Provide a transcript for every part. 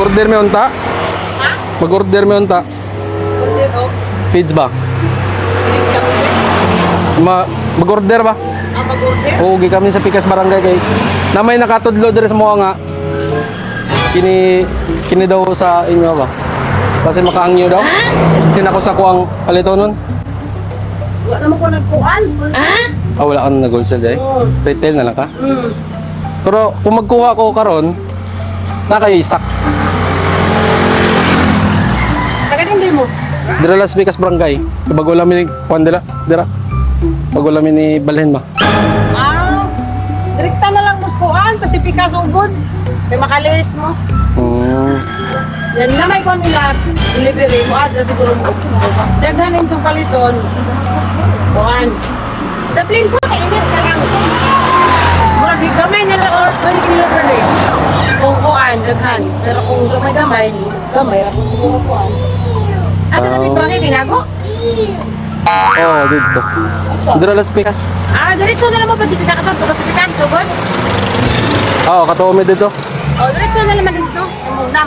Mag-order mo unta? Ha? Mag-order mo unta? Order o? Feeds ba? Pilig siya order? Mag-order ba? Mag-order? Oo, gi kami sa Pikas Barangay kay na may nakatudlo diri sa mga nga. Kini daw sa inyo ba? Kasi makaangyo daw. Sinako sa kuang palito nun. Wala naman ko nagkuhan. Ha? Wala ka na nag-wholesale eh. Oo. Retail na lang ka. Hmm. Pero kung magkuha ko karon, na kayo stock. Taga-hindi mo? Dira Las Pikas Barangay. Bago lang ni Pandela, dira. Bago lang ni Balhin ba? Direkta na lang muskuhan. Kasi Picasso ugod. May makalis mo. Yan na may kung nila delivery mo. Address siguro mo. Daghanin itong paliton. Kuhan. Daplin sa kainit ka lang. Murag gamay na lang or 20 kilo per day. Kung kuhan, daghan. Pero kung gamay-gamay, gamay ako siguro kuhan. Asa na dito ang tinago? Oo, dito. Dira Las Pikas. Diretso na lang mo pa dito nakatapos sa Picasso, God? Oo, katuwa mi dito. Diretso na naman dito.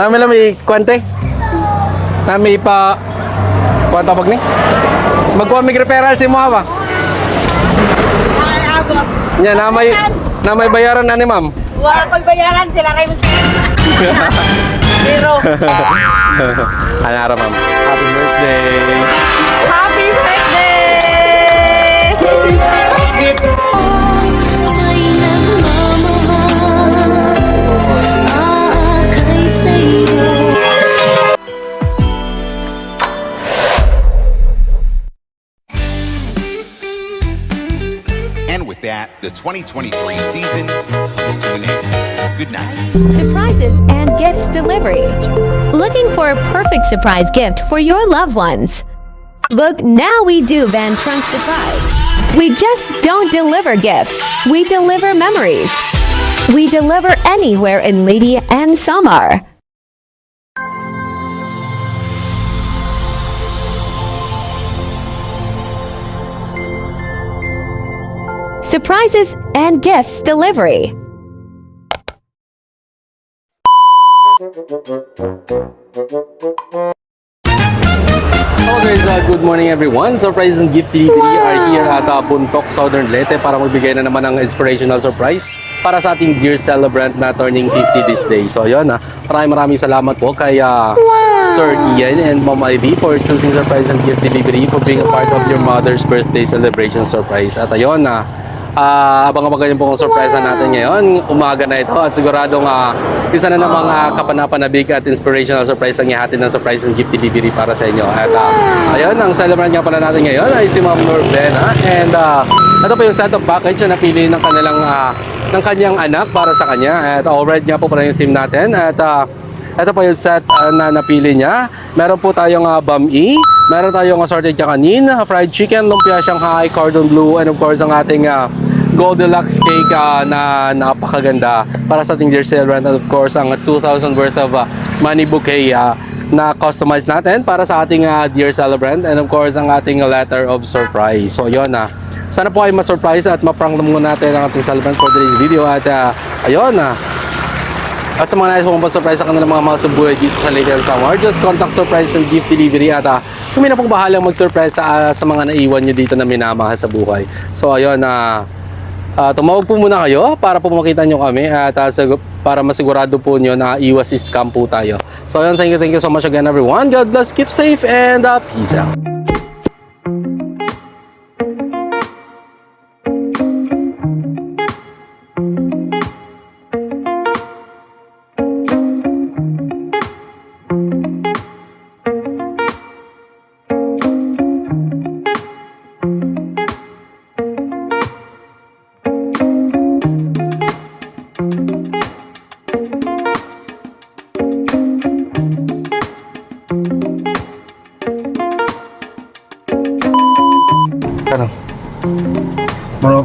Nami lang may kwante. Nami pa kwanta pag ni. Magkuha mig referral si mo ba? Abot. Nya na may bayaran ani ma'am. Wala pagbayaran sila kayo sa Zero. Anara ma'am. Happy birthday. Happy birthday! May nagmamahal, aakay sa'yo. And with that, the 2023 season comes to an end. Good night. Surprises and gifts delivery. Looking for a perfect surprise gift for your loved ones? Look, now we do Van Trunk Surprise. We just don't deliver gifts, we deliver memories. We deliver anywhere in Lady and Samar. Surprises and gifts delivery. Hello guys, good morning everyone. Surprise and gift delivery are here at Buntok, Southern Leyte para magbigay na naman ng inspirational surprise para sa ating dear celebrant na turning 50 this day. So yun, maraming salamat po kay Sir Ian and Mom Ivy for choosing surprise and gift delivery for being a part of your mother's birthday celebration surprise. At ayun, abang-abang ganyan po ang surprise natin ngayon. Umaga na ito at siguradong isa na namang kapanapanabik at inspirational surprise ang ihatid ng surprise and gift delivery para sa inyo. At ayun, ang celebrant nga pala natin ngayon ay si Ma'am Norbena. And ito po yung set of package na napili ng kanyang anak para sa kanya. At alright nga po pala yung team natin. At ito po yung set na napili niya. Meron po tayong bami. Meron tayong assorted kakanin, fried chicken, lumpia Shanghai, cordon bleu, and of course ang ating gold deluxe cake na napakaganda para sa ating dear celebrant. And of course ang 2,000 worth of money bouquet na customized natin para sa ating dear celebrant. And of course ang ating letter of surprise. So yun sana po ay ma-surprise at ma-prank muna natin ang ating celebrant for today's video. At ayun at sa mga nais mong pa-surprise sa kanilang mga mahal sa buhay dito sa Leyte and Samar, just contact Surprise and Gift Delivery at kami na pong bahalang mag-surprise sa mga naiwan nyo dito na minamahal sa buhay. So ayun, tumawag po muna kayo para po makita nyo kami at para masigurado po nyo na iwas scam po tayo. So ayun, thank you so much again everyone. God bless, keep safe, and peace out.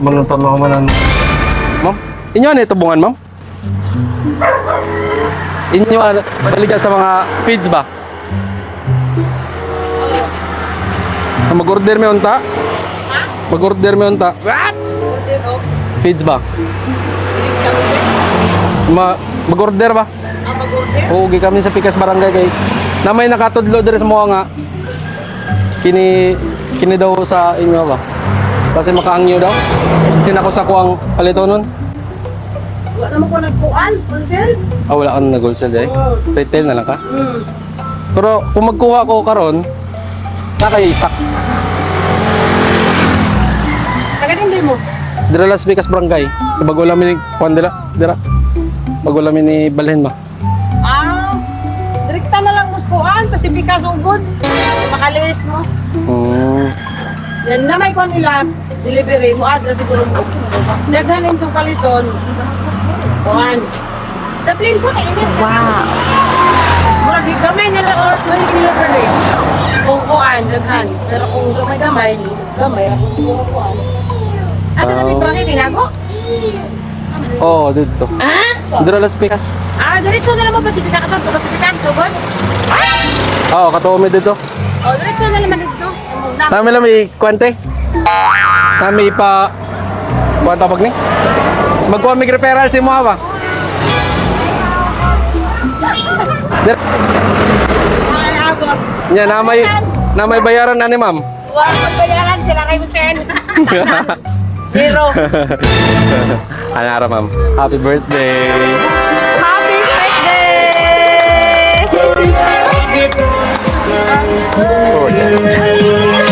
Manuntan mo man ma'am? Inyo ano ito bungan, ma'am? Inyo balikan sa mga feeds ba? Mag-order mo unta? Mag-order mo unta? Order o? Feeds ba? Pilig siya order? Mag-order ba? Mag mag-order. Ugi kami sa Pikas Barangay kay na may nakatudlo diri sa mga nga. Kini daw sa inyo ba? Kasi makaangyo daw. Sinako sa kuang palito nun. Wala naman ko nagkuhan, wholesale. Wala kang nag-wholesale eh. Retail na lang ka. Hmm. Pero kung magkuha ko karon, nakaisak. Taga-hindi mo. Dira Las Pikas Barangay. Bago lang ni kuan dira. Bago lang ni balhin ba? Direkta na lang mo kuhan, Pasipika sugod. Makalis mo. Yan na may kuhan nila, delivery mo, address siguro mo. Daghan itong paliton. Kuhan. Daplin ko na init. Wow. Murag gamay na lang or 20 delivery. Kung kuhan, daghan. Pero kung gamay, ako siguro kuhan. Asa na may barangay tinago? Oo, dito. Dira Las Pikas. Diretso na lang mo Pasipika ka to, Pasipika sugod. Oo, katuo mi dito. Diretso na naman dito. Nami lang may kwante. Nami pa kuan tawag ni. Magkuha mig referral si mo ba? Ay, abot. Nya na may bayaran ani ma'am. Huwag magbayaran sila kay Hussein. Zero. Anara ma'am. Happy birthday. Happy birthday! Oh, yeah.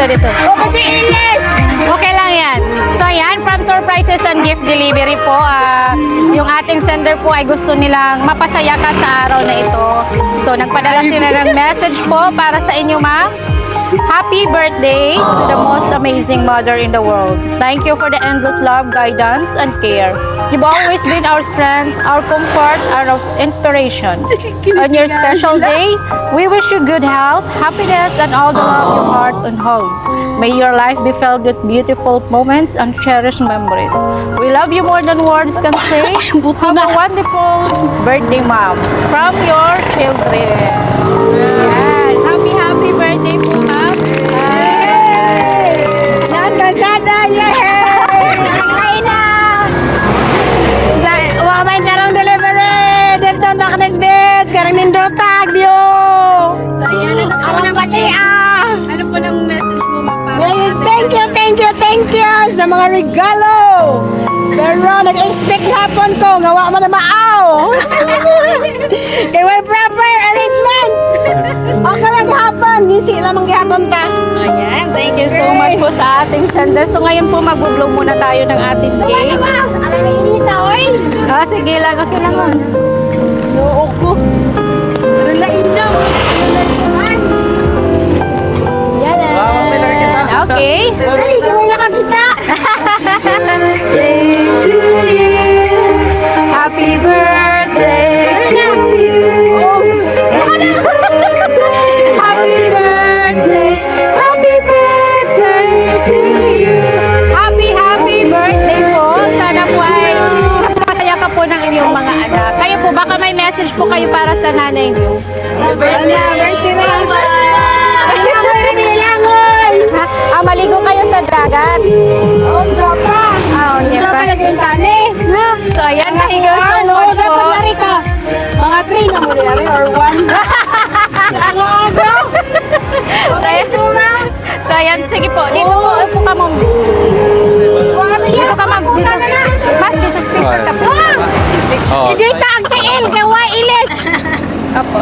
Dito. Okay lang yan. So yan, from Surprises and Gift Delivery po, yung ating sender po ay gusto nilang mapasaya ka sa araw na ito. So nagpadala sila ng message po para sa inyo, ma'am. Happy birthday to the most amazing mother in the world. Thank you for the endless love, guidance, and care. You've always been our strength, our comfort, our inspiration. On your special day, we wish you good health, happiness, and all the love your heart can hold. May your life be filled with beautiful moments and cherished memories. We love you more than words can say. Have a wonderful birthday, mom. From your children. Yan. Happy birthday po, ma'am. Nasasada, yay! Kain na! Wamay sarong delivery! Dito na Knesbits! Karang nindotag, view! So, yan. Ako na bati, Ano po ng message mo, ma'am? Yes, thank you sa mga regalo! Pero nag-expect hapon ko, ngawa mo na maaw! Kaya may proper arrangement! Okay lang hapon, nisi lamang gihapon ta. Ayan, thank you so much po sa ating sender. So ngayon po mag-vlog muna tayo ng ating cake. Alam mo, inita, oy! Sige lang, okay lang. Oo ko. Relain na. Yan. Okay. Ay, gawin na kakita. Happy birthday to you. Happy birthday. Happy birthday to you. Happy birthday po. Sana po ay masaya ka po ng inyong mga anak. Kayo po, baka may message po kayo para sa nanay niyo. Birthday na. Maligo kayo sa dagat. Oh, dropa. Yeah, Dropa lagi yung tali. So, ayan, nahiga sa Ano, po. dapat nari ka. Mga 3 na muli, ari, or 1. Ang aga. So, ayan, sige po. Dito po, upo ka, ma'am. Dito ka, ma'am. Dito. Ma'am, Oh, Hindi ka ang kail, kay Wailes. Apo.